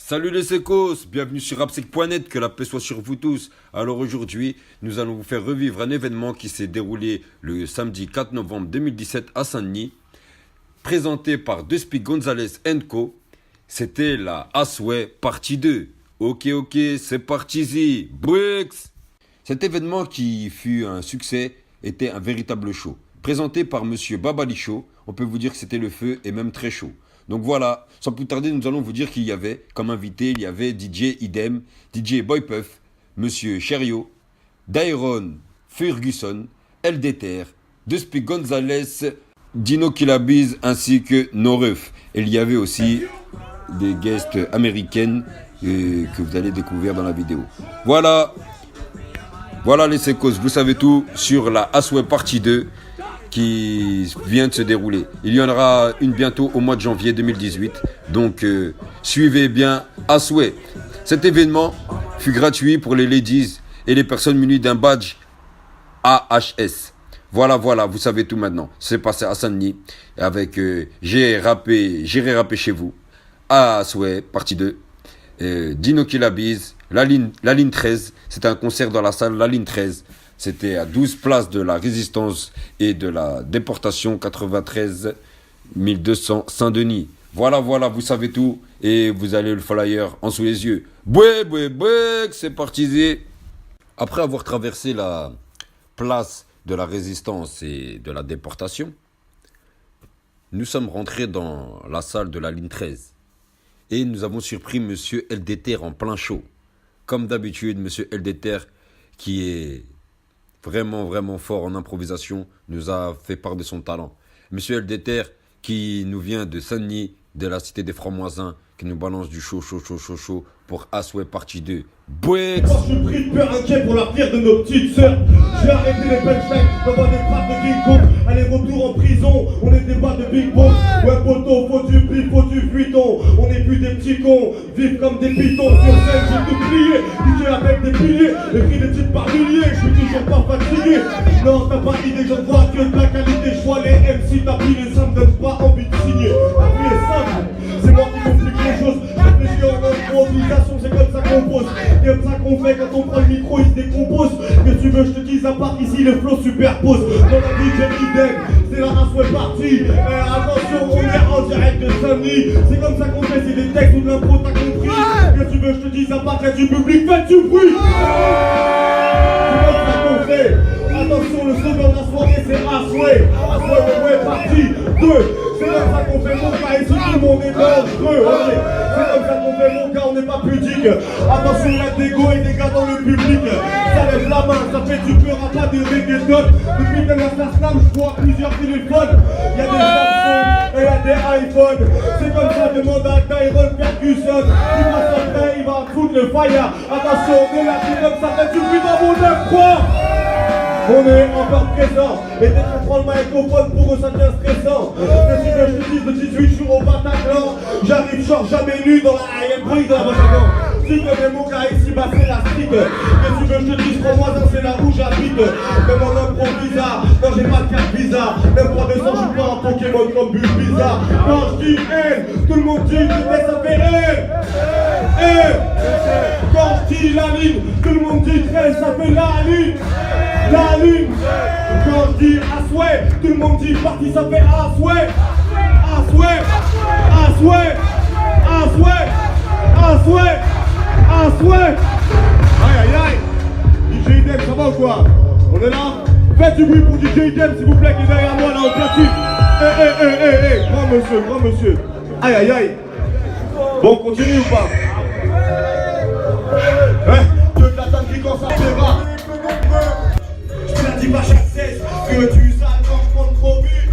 Salut les secos, bienvenue sur Rapsec.net, que la paix soit sur vous tous. Alors aujourd'hui, nous allons vous faire revivre un événement qui s'est déroulé le samedi 4 novembre 2017 à Saint-Denis, présenté par Despy Gonzalez & Co. C'était la Asway partie 2. Ok, c'est parti, Bricks. Cet événement qui fut un succès était un véritable show. Présenté par Monsieur Babalicho, on peut vous dire que c'était le feu et même très chaud. Donc voilà, sans plus tarder, nous allons vous dire qu'il y avait, comme invité, il y avait DJ Idem, DJ Boypuff, Monsieur Cherio, Dairon Ferguson, LDTR, Despy Gonzalez, Dino Kilabiz ainsi que Noref. Et il y avait aussi des guests américaines que vous allez découvrir dans la vidéo. Voilà les secos, vous savez tout sur la Asway partie 2. Qui vient de se dérouler. Il y en aura une bientôt au mois de janvier 2018. Donc, suivez bien Asway. Cet événement fut gratuit pour les ladies et les personnes munies d'un badge AHS. Voilà, vous savez tout maintenant. C'est passé à Saint-Denis avec J'irai rapper chez vous. Asway, partie 2. Dino Kilabiz, la ligne 13. C'était un concert dans la salle, la ligne 13. C'était à 12 places de la Résistance et de la déportation 93 200 Saint-Denis. Voilà, vous savez tout. Et vous avez le flyer en sous les yeux. Boué, c'est parti. Après avoir traversé la place de la Résistance et de la déportation, nous sommes rentrés dans la salle de la ligne 13. Et nous avons surpris Monsieur LDTR en plein show. Comme d'habitude, Monsieur LDTR qui est vraiment fort en improvisation, nous a fait part de son talent. Monsieur LDTR, qui nous vient de Saint-Denis, de la cité des Francs-Moisins, qui nous balance du chaud pour Asway partie 2. Bouex. Quand je suis pris de peur inquiet pour l'avenir de nos petites sœurs, j'ai arrêté les punchlines, d'avoir des frappes de King Kong. Aller-retour en prison, on n'était pas de Big Boss. Ouais poteau, faut du prix, faut du fuiton. On n'est plus des petits cons, vivent comme des pitons. Sur scène, j'ai tout plié, DJ avec des piliers. Écrit des titres par milliers, je suis toujours pas fatigué. Non, t'as pas idée, je ne vois que de la qualité. Je vois les MC tapis, ça me donne pas envie de signer. La vie est simple, c'est moi qui complique les choses. Réfléchis en improvisation, c'est comme ça qu'on pose. C'est comme ça qu'on fait quand on prend le micro, il se décompose. Que tu veux, je te dise, à part ici, les flots superposent. Dans la vie, j'ai idem, c'est la Asway partie. Attention, on est en direct de Saint-Denis. C'est comme ça qu'on fait, c'est des textes ou de l'impro, t'as compris. Que tu veux, je te dise, à part qu'il y a du public, faites du bruit. C'est comme ça qu'on fait. Attention, le slogan de la soirée, c'est Asway. Asway, partie 2. C'est comme ça qu'on fait mon gars, ici tout le monde est dangereux. C'est comme ça qu'on fait mon gars, on n'est pas pudique. Attention, il y a des go et des gars dans le public. Ça lève la main, ça fait du peur à pas de reggaeton. Depuis que la slam, je vois plusieurs téléphones. Il y a des Samsung et il y a des iPhones. C'est comme ça, demande à Dairon Ferguson. Il passe après, il va foutre le fire. Attention, on est là, c'est comme ça, fait du bruit dans mon 9-3. On est encore présent, et dès qu'on prend le microphone, pour eux ça devient stressant. Que tu veux, je te dise, de 18 jours au Bataclan, j'arrive genre jamais nu dans la bruit dans la Bataclan. Si comme mon gars ici, bah c'est la street. Que tu veux, je te dise, crois-moi, c'est là où j'habite. Même en improvisa, non j'ai pas de carte visa. Même pas 200, je suis pas un Pokémon comme Bulbizarre. Quand je dis haine, tout le monde dit que ça fait haine. Quand je dis la ligne, tout le monde dit 13, ça fait la ligne. La lune, quand je dis Asway, tout le monde dit parti, ça fait Asway. Aïe, DJ Idem, ça va ou quoi? On est là? Faites du bruit pour DJ Idem s'il vous plaît, qui est derrière moi là au platine. Grand monsieur. Aïe. Bon, on continue ou pas? Que de la table qui quand ça débat. Je dis pas chaque cesse que tu sales quand je prends le gros but.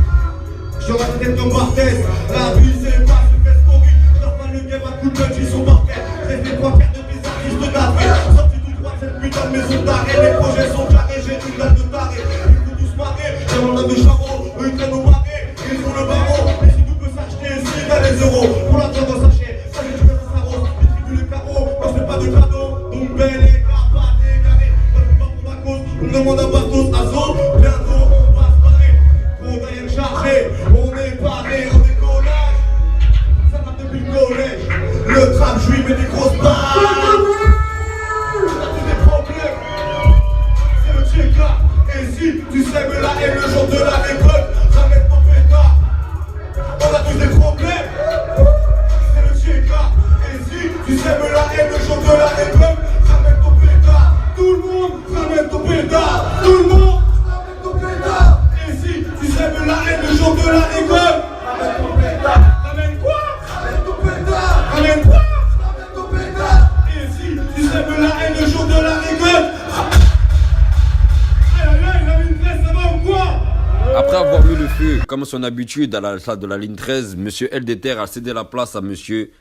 J'aurai la tête comme Barthez. La vie c'est pas ce que story. J'en le game à coup de punch, ils sont mortels. J'ai fait 3 quarts de tes artistes d'Afrique. Sorti tout droit de cette putain de maison d'arrêt. Les projets sont carrés, j'ai une date de taré. Ils font tous marrer, j'ai mon âme de charreau. Eux ils traînent au marais, ils font le barreau. Et si tout peut s'acheter, si t'as les euros. Pour la dans un sachet, ça j'ai du verre à rose. Distribue le carreau, moi je fais pas de cadeau. Donc belle et pas dégaré. On me demande un bateau Azo, bientôt on va se barrer. On a rien chargé, on est paré, on décollage. Le trap, je lui mets des grosses barres. T'as tous des problèmes. C'est le TK. Et si tu sèmes la haine le jour de la récolte, ramène ton pétard. On a tous des problèmes. C'est le TK. Et si tu sèmes la haine le jour de la récolte, ramène ton pétard. Tout le monde, ramène ton pétard. Tout le monde, ramène ton pétard. Et si tu sèmes la haine le jour de la récolte, ramène ton pétard. Ramène quoi? Ramène ton pétard. Ramène quoi? Ramène ton pétard. Et si tu sèmes la haine le jour de la récolte, après avoir mis le feu, comme son habitude, à la salle de la ligne 13, Monsieur LDTR a cédé la place à Monsieur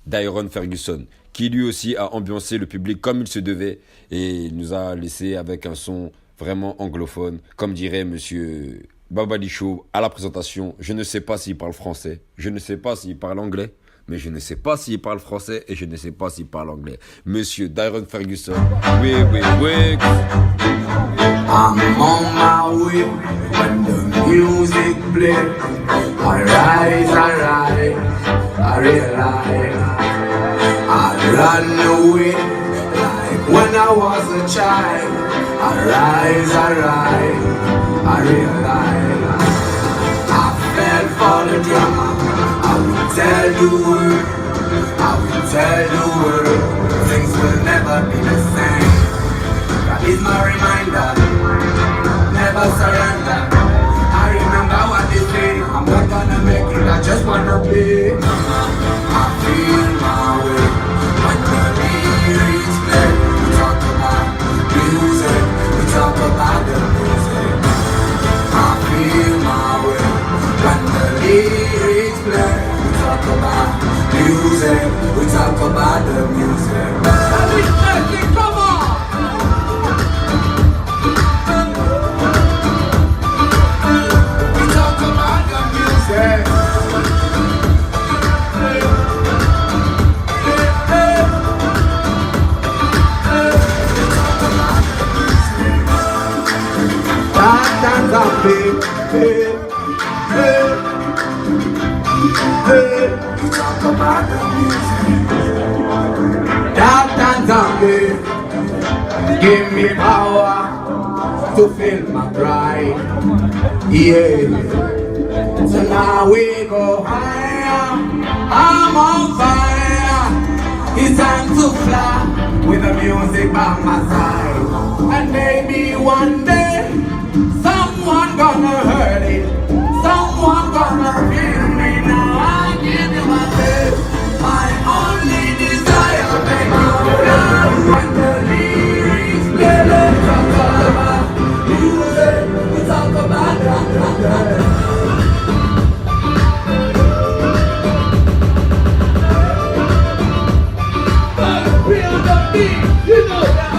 Dairon Ferguson, qui lui aussi a ambiancé le public comme il se devait et nous a laissé avec un son vraiment anglophone, comme dirait Monsieur Babali Show à la présentation. Je ne sais pas s'il parle français, je ne sais pas s'il parle anglais, mais je ne sais pas s'il parle français et je ne sais pas s'il parle anglais. Monsieur Dairon Ferguson, oui. I'm on my way when the music play. I rise, I realize I run away like when I was a child. I rise, I realize I fell for the drama. I will tell the world, I will tell the world things will never be the same. That is my reminder. Never surrender. I remember what they say. I'm not gonna make it, I just wanna be. I feel my way when the lyrics play. We talk about music, we talk about the music. I feel my way when the lyrics play. We talk about music, we talk about the music. Come on! Give me power to feel my pride. Yeah. So now we go higher. I'm on fire. It's time to fly with the music by my side. And maybe one day someone gonna hurt it. Someone gonna feel me. Now I give you my best. My only desire, make you fly when the lyrics play. Let's talk about music. We talk about that. Feel the beat, you know that.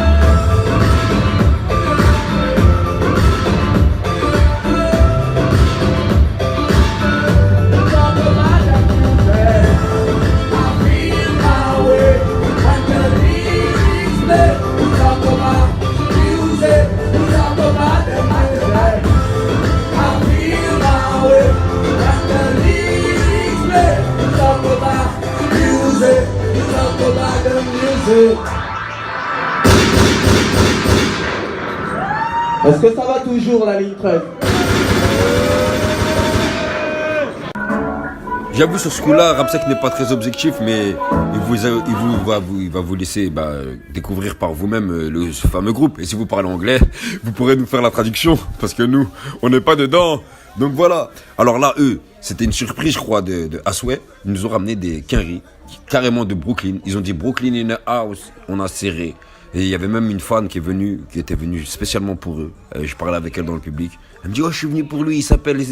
Est-ce que ça va toujours la ligne 13? J'avoue sur ce coup-là, Rapsec n'est pas très objectif, mais il va vous laisser découvrir par vous-même ce fameux groupe. Et si vous parlez anglais, vous pourrez nous faire la traduction, parce que nous, on n'est pas dedans. Donc voilà. Alors là, eux, c'était une surprise, je crois, de Asway. Ils nous ont ramené des Quinry, carrément de Brooklyn. Ils ont dit Brooklyn in the house. On a serré. Et il y avait même une fan qui était venue spécialement pour eux. Je parlais avec elle dans le public. Elle me dit, oh, je suis venu pour lui, il s'appelle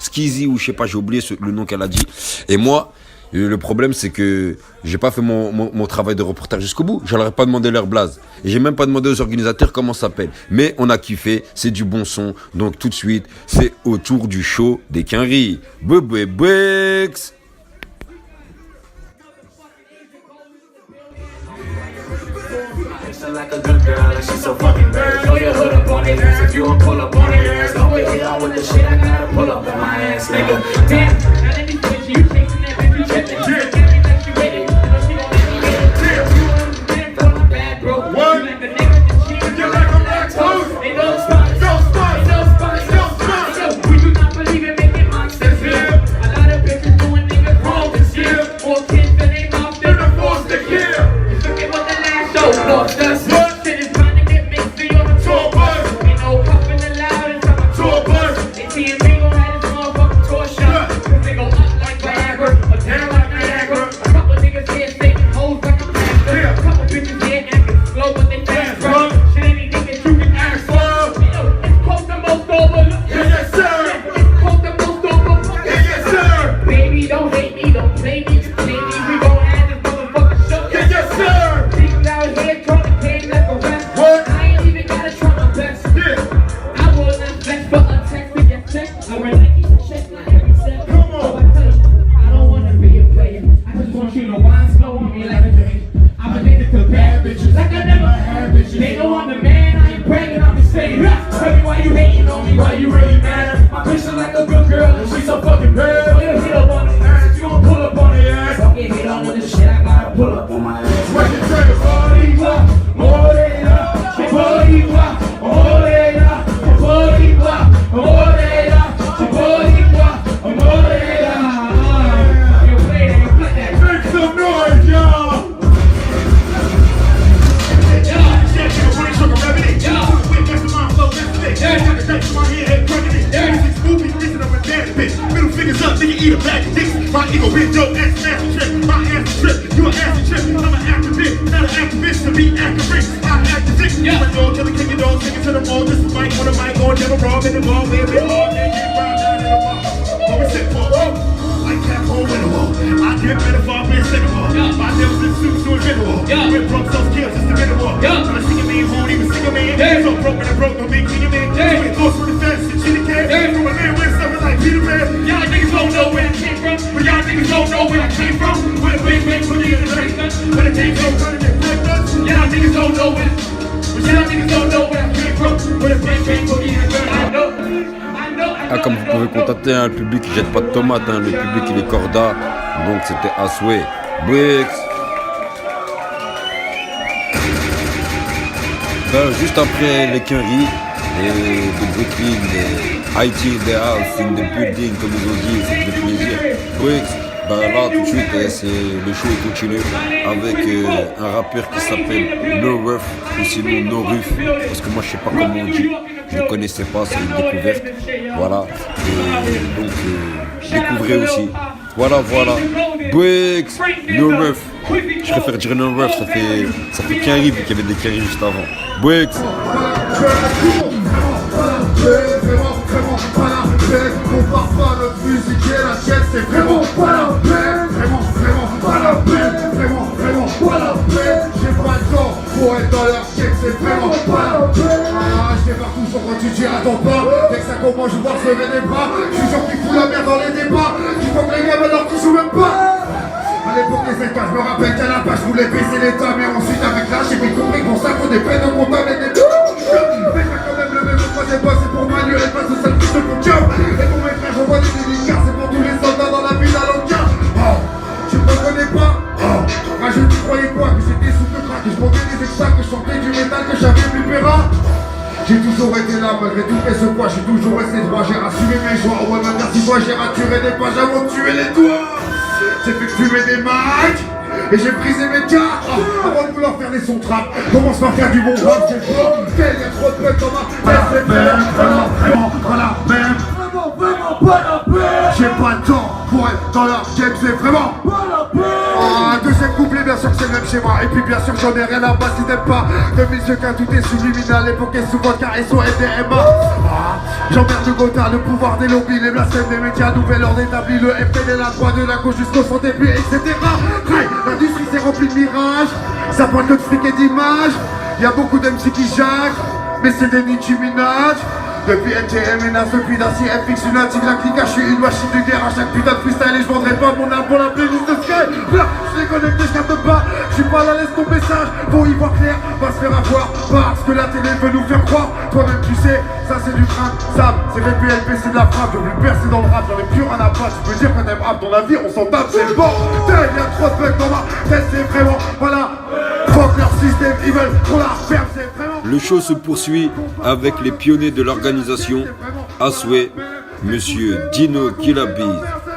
Skizzy, ou je sais pas, j'ai oublié le nom qu'elle a dit. Et moi, le problème, c'est que j'ai pas fait mon travail de reporter jusqu'au bout. Je leur ai pas demandé leur blaze. Et j'ai même pas demandé aux organisateurs comment ça s'appelle. Mais on a kiffé, c'est du bon son. Donc tout de suite, c'est autour du show des Quinry. Bouix. Like a good girl, and she's so fucking bad. Throw your hood up on their ass if you don't pull up on their ass. Don't get hit on with the shit, I gotta pull up on my ass, nigga. Damn, now let me switch you chasing that bitch, you tripping. Give me that you with it. on me like a bitch. I'm addicted to bad bitches, like I never had bitches. They know I'm the man, I ain't bragging, I'm just saying. Tell me why you hating on me, why you really mad? My bitch is like a good girl, and she's so fucking bad. You hit up on the ass, you gon' pull up on the ass. Don't get hit on with this shit, I gotta pull up on my ass. What you say, Boricua, Morena, Boricua, Morena, Boricua, Morena, Boricua, Morena. You play that, you play that. Make some noise, y'all! Middle fingers up, nigga, eat a bag of dicks. My ego been dope, ass trip. My ass is trip, you an ass trip. I'm an activist, not an activist to be accurate. I'm activist, you a dog, kill a king of dogs, take it to the mall. This is Mike on the mic, on never wrong, in the ball, we're been hard, they get round down in the ball. What we sit for? Like cap hole in the wall. I get better for me, second wall. My nails in suits, so invisible. With broke, so skills, just a bit of war. I'm a singing man, who even singing man. So broke, and I broke, don't make king of man. With thoughts from the fence, and shit again. From a land with something like Peter Pan. Y'all niggas don't know where I came from. But y'all niggas don't know where I came from. With a big bang, put it in the drink gun. With a tank, don't run it in break guns. Y'all niggas don't know where. But y'all niggas don't know where I came from. With a big bang, put it in the gun. I know. Ah, comme vous pouvez constater, hein, le public il jette pas de tomates, hein, le public il est corda, donc c'était à souhait. Bricks. Ben, juste après les Quinry et de Brooklyn, les IT in the house, in the building, comme ils ont dit, ça fait plaisir. Bricks, ben là tout de suite, c'est le show continue avec un rappeur qui s'appelle No Ruff, ou sinon No Ruff, parce que moi je sais pas comment on dit. Je ne connaissais pas, c'est une découverte. Voilà. Et donc, découvrez aussi. Voilà. Bricks, No Ruff. Je préfère dire No Ruff, ça fait Quinry, vu qu'il y avait des Quinry juste avant. Bricks. Vraiment pas la peine, compare pas notre musique et la tienne, c'est vraiment pas la peine, vraiment pas la peine, vraiment pas la peine, j'ai pas le temps pour être dans leur check, c'est vraiment pas la peine. Ah, je débarque toujours quand tu dis attends pas, dès que ça commence je vois se lever des bras, je suis sûr qu'ils foutent la merde dans les débats, tu vois que les gars maintenant qu'ils jouent même pas. À l'époque des états, je me rappelle qu'à la page je voulais baisser l'état, mais ensuite avec l'âge j'ai vite compris qu'on ça pour des peines de comptable et des mais t'as quand même le même troisième pas, c'est pour Manuel, pas ce seul fils de mon job. Et pour mes frères, j'envoie des délicats, c'est pour tous les soldats dans la ville à l'Anka. Oh, tu me reconnais pas? Oh, moi je te croyais quoi? Que j'étais sous le crack, que je montais des extras, que je chantais du métal, que j'avais plus péra. J'ai toujours été là, malgré tout et ce poids, j'ai toujours resté droit, j'ai rassumé mes joies. Ouais, même merci toi, j'ai raturé des pages avant de tuer les doigts. J'ai fait fumer des mags. Et j'ai brisé mes cartes avant de vouloir faire des sons trap. Commence par faire du bon rap, j'ai trop il y a trop de peine dans ma tête. C'est vraiment pas la peine. Vraiment pas la peine. J'ai pas le temps pour être dans leur game, c'est vraiment pas la peine. Ah, deuxième couplet, bien sûr que c'est le même schéma. Et puis bien sûr j'en ai rien à battre si t'aimes pas. 2005, tout est subliminal, l'époque est souvent carré sur LDMA. J'emmerde le Gotha, le pouvoir des lobbies, les blasphèmes des médias, nouvel ordre établi, le FPL, la droite de la gauche jusqu'au centre et puis etc. L'industrie s'est remplie de mirages, ça pointe que de fric et d'images. Y'a beaucoup d'MC qui jacquent, mais c'est des Nicki Minaj. Depuis NTM et Nas, depuis Darcy, FX, Lunatic, la clique, je suis une machine de guerre à chaque putain de freestyle et je vendrai pas mon âme pour la playlist de Sky. Je les connecte, je capte pas, je suis pas là, laisse ton message. Pour y voir clair, va se faire avoir parce que la télé veut nous faire croire. Toi-même tu sais, ça c'est du train, Sam, c'est VPLP, c'est de la frappe. Je veux plus percer dans le rap, j'en ai plus rien à battre. Tu peux dire que t'aimes rap, dans la vie on s'en tape, c'est bon. Y'a trop de bugs dans ma tête, c'est vraiment, voilà. Fuck leur système, ils veulent qu'on la ferme, c'est vraiment. Le show se poursuit avec les pionniers de l'organisation, à souhait, Monsieur Dino Kilabiz,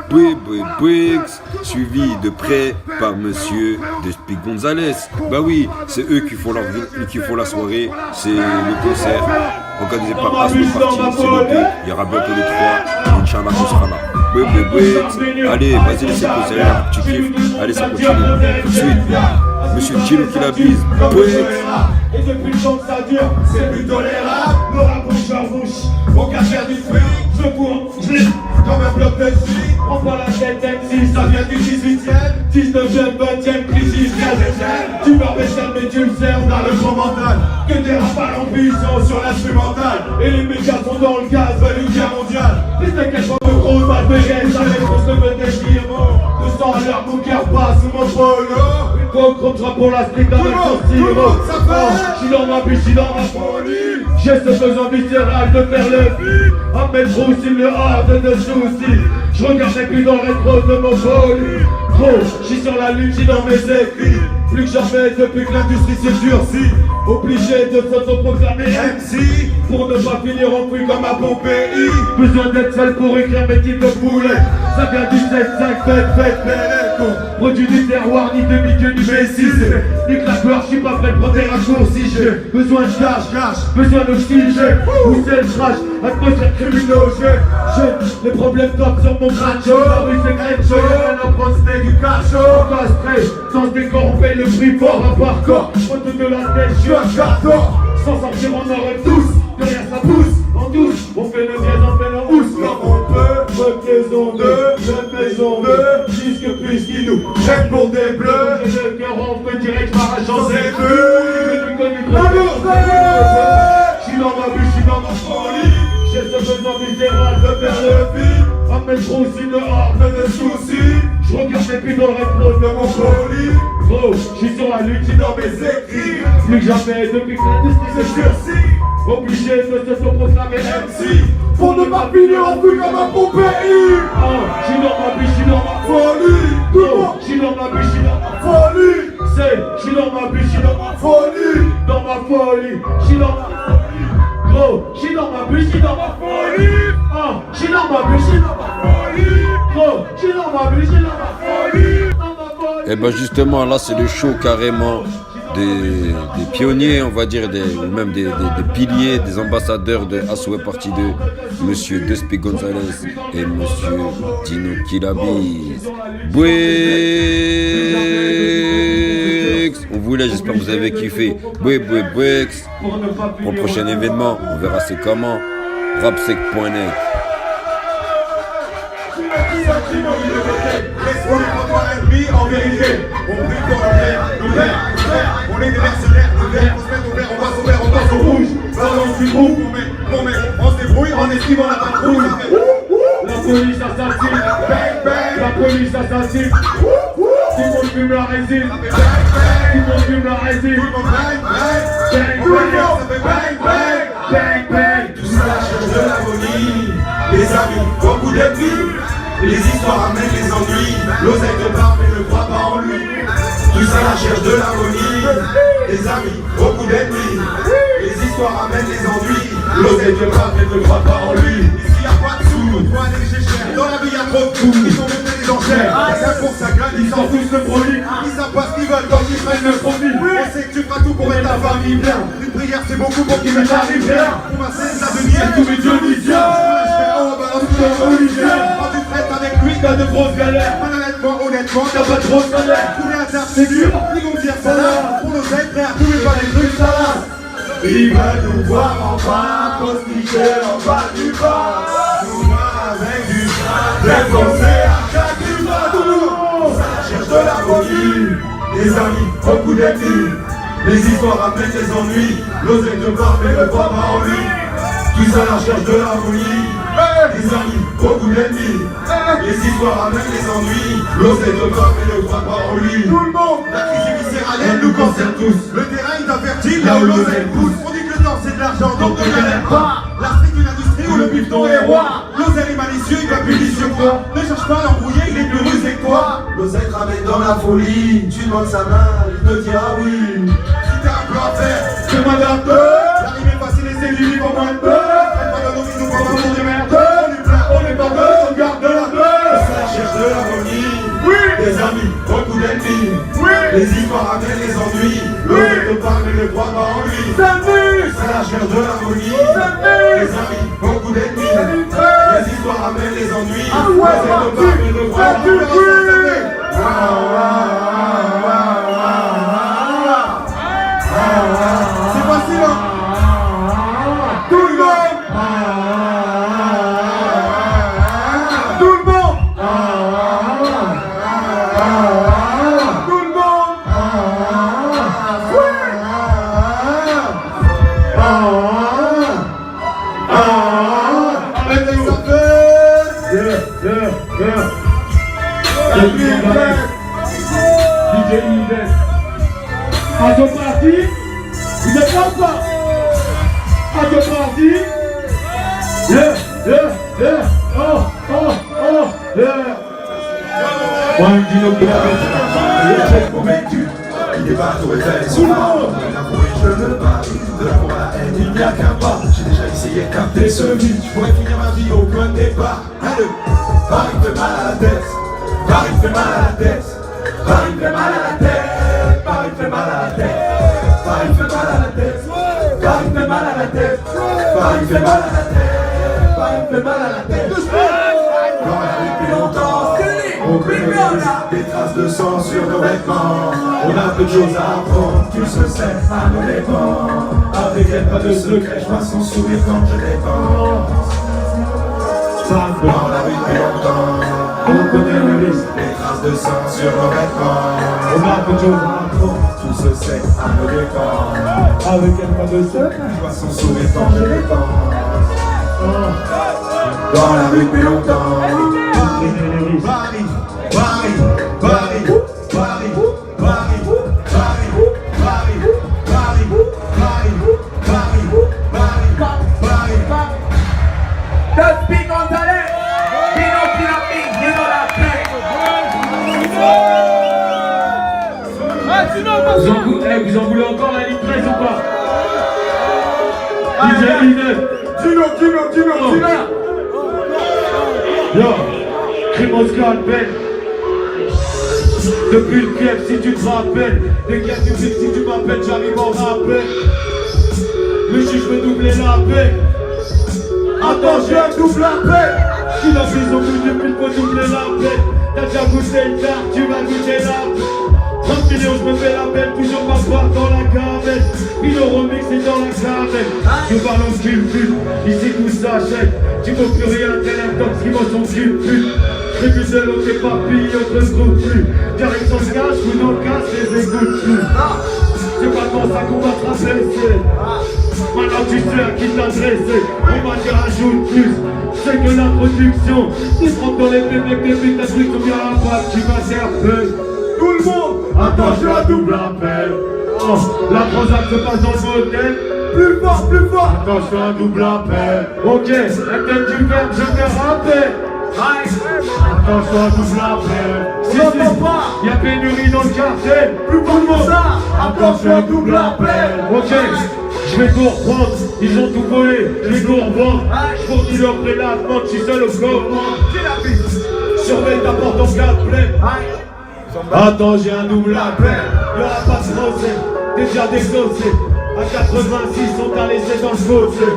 Bricks, suivi de près par Monsieur Despy Gonzalez. Bah oui, c'est eux qui font la soirée, c'est le concert organisé par Asmo Party, c'est noté, il y aura bientôt les trois, Inch'Allah on sera là. Bricks, allez, vas-y laissez poser, tu kiffes, allez ça continue, tout de suite. Monsieur Dino Kilabiz, Bricks. Et depuis le temps que ça dure, c'est plus tolérable. Me rapproche leur bouche, on casse faire du fric. Je cours, je lis, comme un bloc de suite. On prend la tête M6, ça vient du 18ème 19ème, 20ème, crisis, 15ème. Tu barbéchelles mais tu le sais, on a le grand mental. Que des rafales en puissance sur l'instrumental. Et les médias sont dans le gaz, veulent une guerre mondiale. Les steaks sont de gros balles de gueule, ça les grosses de me déchirement. 200 à l'heure, mon cœur passe sous mon polo. Faut qu'on sera pour la street avec ton stylo. J'suis dans ma vie, j'suis dans ma folie. J'ai ce besoin viscéral de faire le vide. Un métro s'il le hors de soucis. J'regardais plus dans le rétro de mon folie. Gros, j'suis sur la lune, j'suis dans mes écrits. Plus que jamais depuis que l'industrie s'est durcie. Obligé de s'autoproclamer MC pour ne pas finir en couille comme à Pompéi. Besoin d'être seul pour écrire mes titres de poulet. Ça vient du 7-5, fête, produit du terroir, ni demi-dieu, ni messie. Nique la gloire, j'suis pas prêt de prendre des raccourcis. Si j'ai besoin de cash, besoin d'oxygène. Où c'est le crash, atmosphère criminogène. Les problèmes tombent sur mon crâne. La rue c'est grec, je viens d'apprendre c'était du cachot. Castré, sans se décorper le prix fort à par corps. Photo de la tête, j'suis un carton. Sans sortir on aurait tous, que rien ça pousse. En douce, on fait le gaz, on fait le housse. Comme on peut, recaison de, jeune maison de disque plus qui nous jette pour des bleus. Et le cœur on peut direct par la chance et deux. J'suis dans ma vie, j'suis dans ma folie. J'ai ce besoin viscéral de faire le vide. Un métro aussi dehors de mes soucis. J'regarde les puis dans le rétro de mon folie. Gros, j'suis sur la lune, j'suis dans mes écrits. Plus que jamais depuis que l'industrie s'est durcie. Obligé de s'autoproclamer MC pour ne pas finir en couille comme un Pompéi. J'suis dans ma vie, j'suis dans ma folie. J'suis dans ma vie, j'suis dans ma folie. J'suis dans ma vie, j'suis dans ma folie. Dans ma folie, j'suis dans ma folie. Gros, j'suis dans ma vie, j'suis dans ma folie. J'suis dans ma vie, j'suis dans ma folie. Gros, j'suis dans ma vie, j'suis dans ma folie. Et ben justement là c'est le show carrément des pionniers, on va dire, ou même des piliers, des ambassadeurs de Asway Partie 2, Monsieur Despi Gonzalez et Monsieur Dino Kilabi. Bouix. On voulait, j'espère que vous avez kiffé. Bouix. Pour le prochain événement, on verra c'est comment. Rapsec.net. On est contre l'ennemi en vérité. On brille pour le vert. On est des mercenaires, le vert. On se met au vert, on passe au vert, on passe au rouge. Balance du groupe, on se débrouille en esquivant la patrouille. La police assassine, la police assassine. Tout le monde fume la résine. Tout le monde fume la résine. Bang. Tout ça la cherche de l'agonie. Les amis, beaucoup d'ennemis. Les histoires amènent les ennuis. L'oseille de barbe et ne croit pas en lui. Tout ça la cherche de l'harmonie. Les amis, beaucoup d'ennemis. Les histoires amènent les ennuis. L'oseille de barbe et ne croit pas en lui. Ici y'a pas de sous, faut aller léger cher. Dans la vie y'a trop de coups, ils ont monté les enchères. C'est pour ça gueule, ils s'en foutent le produit. Ils savent pas ce qu'ils veulent quand ils prennent le profit. On sait que tu feras tout pour mettre ta famille bien. Une prière c'est beaucoup pour qu'ils mettent la rivière. Pour ma scène ça devient tous mes dionysiens. On balance tout en religieux. Quand tu traites avec lui t'as de grosses galères. Honnêtement, t'as pas trop de salaire. Tous les internes c'est dur, ils vont dire ça là. Pour nos aides, frère, tous les pas les trucs ça là. Ils veulent nous voir en bas, posticher en bas du bas. Nous voir avec du frein, défoncer à chaque du bas. Ça cherche de l'harmonie, les amis, beaucoup d'ennemis. Les histoires amènent les ennuis, l'oseille de barbe et le croit pas en lui. Tout ça la cherche de l'harmonie, les amis, beaucoup d'ennemis. Les histoires amènent les ennuis, l'oseille de barbe et ne croit pas en lui. Tout le monde, la crise viscérale, elle nous concerne tous. Le terrain est infertile, là où l'oseille pousse. On dit que le temps c'est de l'argent, donc ne galère pas. L'art c'est une industrie où le bifton est roi. L'oseille est malicieux, il va plus sur toi. Ne cherche pas à l'embrouiller, il est plus rusé que toi. L'oseille te ramène dans la folie. Tu demandes sa main, il te dira oui. Si t'as un plan à faire, fais-moi d'un peu. L'arrivée est facile et c'est lui pour moins de peu. Faites pas de nos vies, nous pas pour des merdes. On est pas deux, on garde de la peur. Ça cherche de l'harmonie. Oui. Des amis, beaucoup d'ennemis. Oui. Les histoires amènent les ennuis. L'oseille te parle mais ne croit pas en lui. Ça la cherche de l'harmonie. Les amis, beaucoup d'ennemis. Les histoires amènent les ennuis. L'oseille te parle mais ne croit pas en lui. C'est facile hein. Tout le monde. Tout le monde. Tout le monde. Avec les affaires. À deux parties. Vous êtes là ou pas? À deux parties. Yeah, oh, yeah. Moi, je dis non, qu'il a convaincu, il débat au réveil souvent. Je ne parie, de l'amour à la haine, il n'y a qu'un pas. J'ai déjà essayé de capter ce vide. Je pourrais finir ma vie au point de départ. Allez, Paris fait mal à la tête. Paris fait mal à la tête. Paris fait mal à la tête. Paris fait mal à la tête. Paris fait mal à la tête. Paris fait mal à la tête. Paris fait mal à la tête. Paris fait mal à la tête. Dans la rue depuis longtemps, on connaît des traces de sang sur nos vêtements. On a peu de choses à apprendre, tu se sais, à nos dépens. Avec elle, pas de secret, je vois son sourire quand je dépense. Dans la rue depuis longtemps, on connaît le risque, des traces de sang sur nos vêtements. On a peu de choses à apprendre, tout se sait, à nos dépens. Avec elle, pas de secret, je vois son sourire quand je dépense. Dans la rue depuis longtemps, Paris, Paris, Paris, Paris, Paris, Paris, Paris, Paris, Paris, Paris, Paris. Don't speak on talent. You know killer me, you know that thing. Vous en voulez encore la ligne 13 ou pas? Dino. Yo, crime au scalpel. Depuis le club, si tu te rappelles. Dès qu'il y a du clip, si tu m'appelles, j'arrive en rappel. Le juge veut doubler la paix. Attends, j'ai un double appel. Si la prison bouge depuis, il faut doubler la paix. T'as déjà goûté le tard, tu vas goûter la paix. 30 millions, je me fais la peine, toujours ma part dans la gamelle. Puis le remix est dans la gamelle. Je balance qu'une pute, ici tout s'achète. Tu vaux plus rien, tel un tox qui vend son cul pute. Tribut de l'autre éparpillé, on te trouve plus. Direction se cache, ou dans le casse, les écoute plus. C'est pas comme ça qu'on va te rabaisser. Maintenant tu sais à qui t'adresser. On va dire rajoute plus. C'est que l'introduction. Tu te rentres dans les bébés, t'as truc comme y'a un pack, tu vas serper. Tout le monde, attends, j'ai un double appel. Oh, la Prozac se passe dans le modèle. Plus fort. Attention, un double appel. Ok, la tête du verbe, je vais rapper. Attention, un double appel. Si, y'a pénurie dans le quartier. Plus fort que ça. Attention, un double appel. Ok, je vais tout reprendre. Ils ont tout volé, je vais tout revendre. Je fournis leur prélatement, je suis seul au commande. Surveille ta porte en cas de plaie. Attends, j'ai un double appel. Y'aura pas de procès, t'es déjà désossé. À 86, on t'a laissé dans le fossé.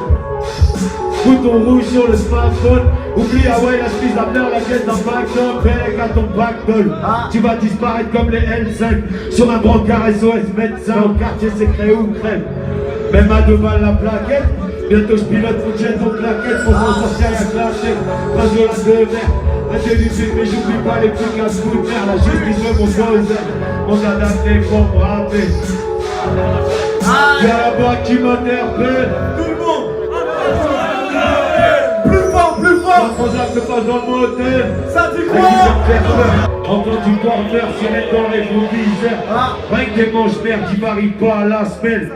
Bouton rouge sur le smartphone. Oublie Hawaii, la Suisse, la fleur, la caisse d'un backdoor. Pélec à ton backdoor. Tu vas disparaître comme les L5 sur un brancard SOS médecin. Au quartier secret ou crème. Même à 2 balles la plaquette. Bientôt je pilote, faut que j'aide ton claquette. Pour s'en sortir, y'a clashé. Pas de la de mer. Intelligent, mais j'oublie pas les trucs à se foutre. La justice veut mon cause. On a adapté pour me rapper. Y'a là-bas qui m'interpelle. Tout le monde. Plus fort. La Prozac se passe dans le motel. Ça dit quoi? Entends du porteur se mettre dans les faux viseurs. Rien que des manches mères qui varient pas à la semaine.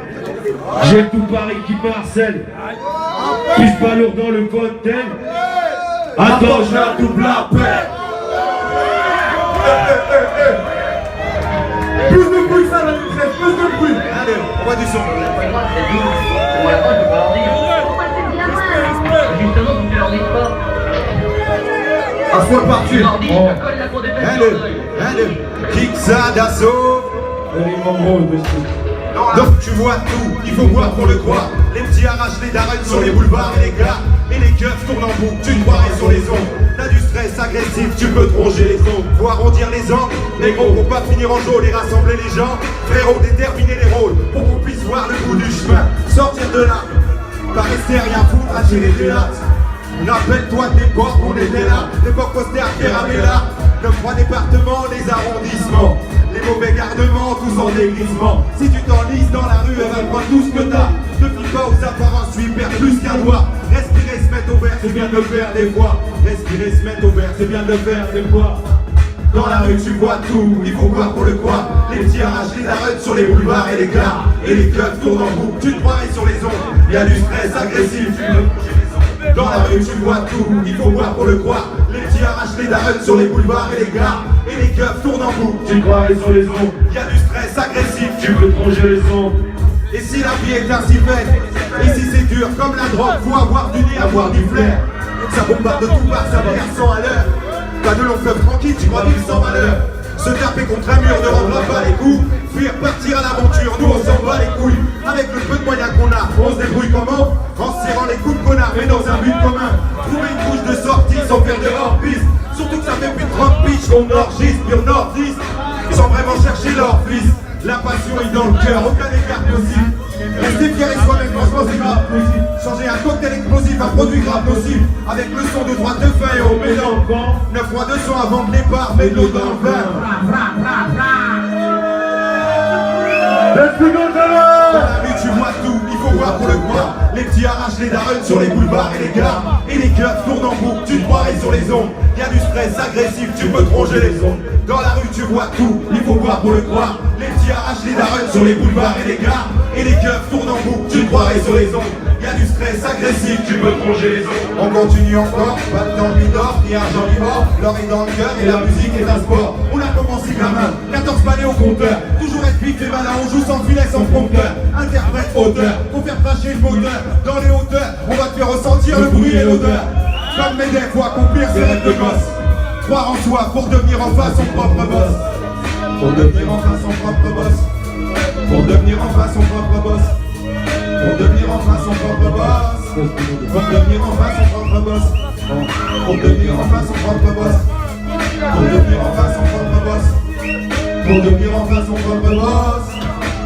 J'ai tout Paris qui marcelle. Plus pas lourd dans le cocktail. Attends, j'ai un double appel. Plus de bruit, ça la maîtresse, plus de bruit. Allez, on voit du son. Justement, vous ne leur dites pas. À fois partir. Allez, kick ça d'assaut. Donc tu vois tout, il faut voir pour le croire. Les petits arrachent les darons sur les boulevards et les gars. Et les keufs tournent en boucle, tu te croirais sur les ondes. T'as du stress agressif, tu peux te ronger les ongles. Faut arrondir les angles, les gros pour pas finir en jaune et rassembler les gens. Frérot, déterminer les rôles pour qu'on puisse voir le bout du chemin. Sortir de là, pas rester rien foutre à tirer des lattes. Rappelle-toi de l'époque, on était là. L'époque postère, Terramella. 9-3 départements, les arrondissements. Les mauvais gardements, tous en dégrisement. Si tu t'enlises dans la rue, elle va prendre tout ce que t'as. Ne fie pas aux apparences, tu y perds plus qu'un doigt. Respirer, se mettre au vert, c'est bien de le faire des fois. Respirer, se mettre au vert, c'est bien de le faire des fois. Dans la rue tu vois tout, il faut voir pour le quoi. Les petits arrachent les darons sur les boulevards et les gares. Et les keufs tournent en boucle, tu te croirais sur les ondes. Y'a du stress agressif, tu veux bouger les ondes. Dans la rue tu vois tout, il faut voir pour le quoi. Les petits arrachent les darons sur les boulevards et les gares. Et les keufs tournent en boucle, tu te croirais sur les ondes. Y'a du stress agressif, tu veux ronger les ondes. Et si la vie est ainsi faite, et si c'est dur comme la drogue, faut avoir du nez, avoir du flair. Ça bombarde de tout part, ça va à 100 à l'heure. Pas de long fleuve tranquille, tu crois vivre sans valeur. Se taper contre un mur ne rendra pas les coups. Fuir, partir à l'aventure, nous on s'en bat les couilles. Avec le peu de moyens qu'on a, on se débrouille comment? En se serrant les coups de connard, mais dans un but commun. Trouver une couche de sortie sans faire de hors-piste. Surtout que ça fait plus de 30 piges qu'on enregistre, puis on enregistre. Sans vraiment chercher leur fils. La passion est dans le cœur, aucun écart possible. Rester fier et soi-même, franchement c'est grave possible. Changer un cocktail explosif, un produit grave nocif. Avec le son de droite de fin et on met dans le vent. 9 fois 200 avant le départ, mets de l'eau dans le vin. Dans la rue tu vois tout, il faut voir pour le voir. Les petits arrachent les darons sur les boulevards et les gares. Et les keufs tournent en boucle, tu te croirais sur les ondes. Y'a du stress agressif, tu peux te ronger les ondes. Dans la rue tu vois tout, il faut voir pour le croire. Les petits arrachent les darons sur les boulevards et les gares. Et les keufs tournent en boucle, tu te croirais sur les ondes. Y'a du stress agressif, tu peux te ronger les ondes. On continue encore, pas de temps ni d'or, ni argent ni mort. L'or est dans le cœur et la musique est un sport. On a commencé gamin, 14 balais au compteur. Toujours être vif et malin, on joue sans filet, sans prompteur. Interprète auteur, faut faire cracher le moteur. Dans les hauteurs, on va te faire ressentir le bruit et l'odeur. Comme Médée, faut accomplir ses rêves de gosse. Croire en soi pour devenir enfin son propre boss. Pour devenir enfin son propre boss. Pour devenir enfin son propre boss. Pour devenir enfin son propre boss. Pour devenir enfin son propre boss. Pour devenir enfin son propre boss. Pour devenir enfin son propre boss. Pour devenir enfin son propre boss.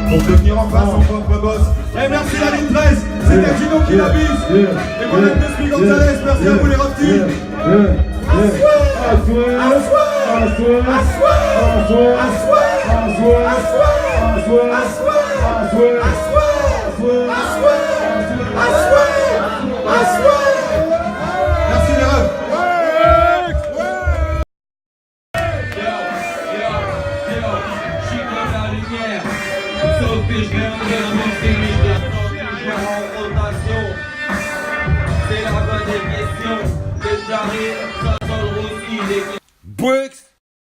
Pour devenir enfin son propre boss. Et merci la ligne 13, c'était Gino qui la bise. Et moi-même Nespi Gonzalez, merci à vous les reptiles. Merci les refs. Brooks